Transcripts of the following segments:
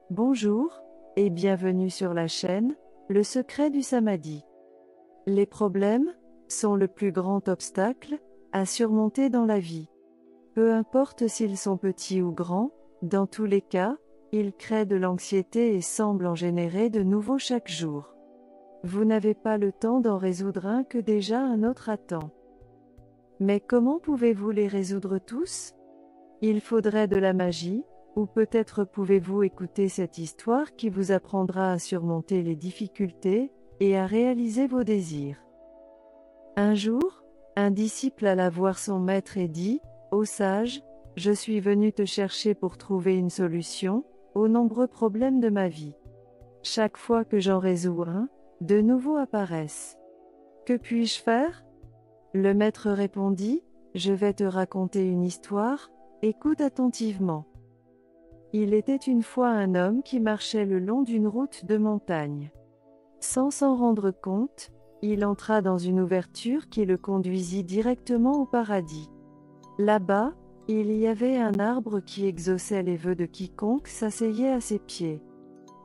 Bonjour, et bienvenue sur la chaîne, Le secret du samadhi. Les problèmes sont le plus grand obstacle à surmonter dans la vie. Peu importe s'ils sont petits ou grands, dans tous les cas, ils créent de l'anxiété et semblent en générer de nouveaux chaque jour. Vous n'avez pas le temps d'en résoudre un que déjà un autre attend. Mais comment pouvez-vous les résoudre tous? Il faudrait de la magie, ou peut-être pouvez-vous écouter cette histoire qui vous apprendra à surmonter les difficultés et à réaliser vos désirs. Un jour, un disciple alla voir son maître et dit, « Ô sage, je suis venu te chercher pour trouver une solution aux nombreux problèmes de ma vie. Chaque fois que j'en résous un, de nouveaux apparaissent. Que puis-je faire ?» Le maître répondit, « Je vais te raconter une histoire, écoute attentivement. Il était une fois un homme qui marchait le long d'une route de montagne. Sans s'en rendre compte, il entra dans une ouverture qui le conduisit directement au paradis. Là-bas, il y avait un arbre qui exauçait les vœux de quiconque s'asseyait à ses pieds.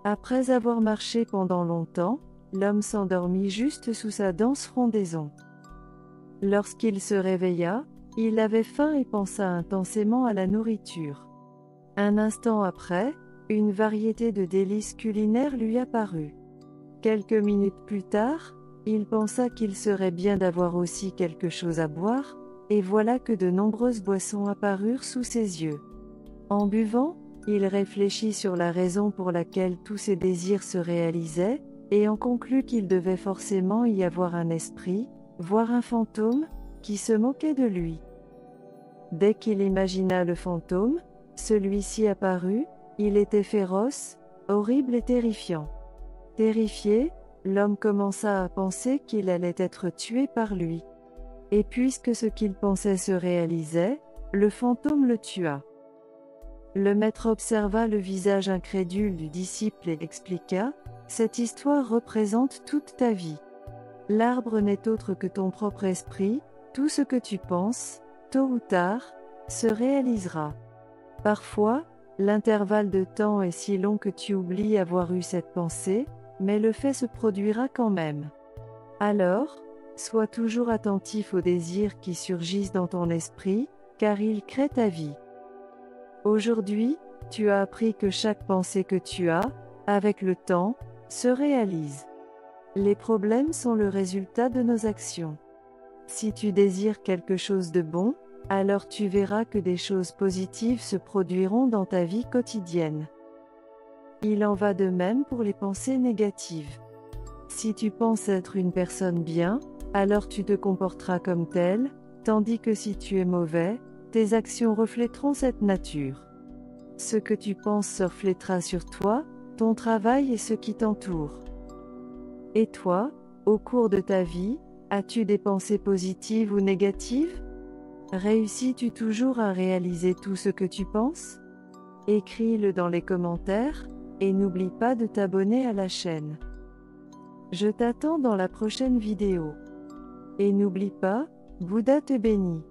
Après avoir marché pendant longtemps, l'homme s'endormit juste sous sa dense frondaison. Lorsqu'il se réveilla, il avait faim et pensa intensément à la nourriture. Un instant après, une variété de délices culinaires lui apparut. Quelques minutes plus tard, il pensa qu'il serait bien d'avoir aussi quelque chose à boire, et voilà que de nombreuses boissons apparurent sous ses yeux. En buvant, il réfléchit sur la raison pour laquelle tous ses désirs se réalisaient, et en conclut qu'il devait forcément y avoir un esprit, voire un fantôme, qui se moquait de lui. Dès qu'il imagina le fantôme, celui-ci apparut, il était féroce, horrible et terrifiant. Terrifié, l'homme commença à penser qu'il allait être tué par lui. Et puisque ce qu'il pensait se réalisait, le fantôme le tua. Le maître observa le visage incrédule du disciple et expliqua, « Cette histoire représente toute ta vie. L'arbre n'est autre que ton propre esprit, tout ce que tu penses, tôt ou tard, se réalisera. Parfois, l'intervalle de temps est si long que tu oublies avoir eu cette pensée, mais le fait se produira quand même. Alors, sois toujours attentif aux désirs qui surgissent dans ton esprit, car ils créent ta vie. Aujourd'hui, tu as appris que chaque pensée que tu as, avec le temps, se réalise. Les problèmes sont le résultat de nos actions. Si tu désires quelque chose de bon, alors tu verras que des choses positives se produiront dans ta vie quotidienne. Il en va de même pour les pensées négatives. Si tu penses être une personne bien, alors tu te comporteras comme telle, tandis que si tu es mauvais, tes actions reflèteront cette nature. Ce que tu penses se reflètera sur toi, ton travail et ce qui t'entoure. Et toi, au cours de ta vie, as-tu des pensées positives ou négatives? Réussis-tu toujours à réaliser tout ce que tu penses? Écris-le dans les commentaires, et n'oublie pas de t'abonner à la chaîne. Je t'attends dans la prochaine vidéo. Et n'oublie pas, Bouddha te bénit.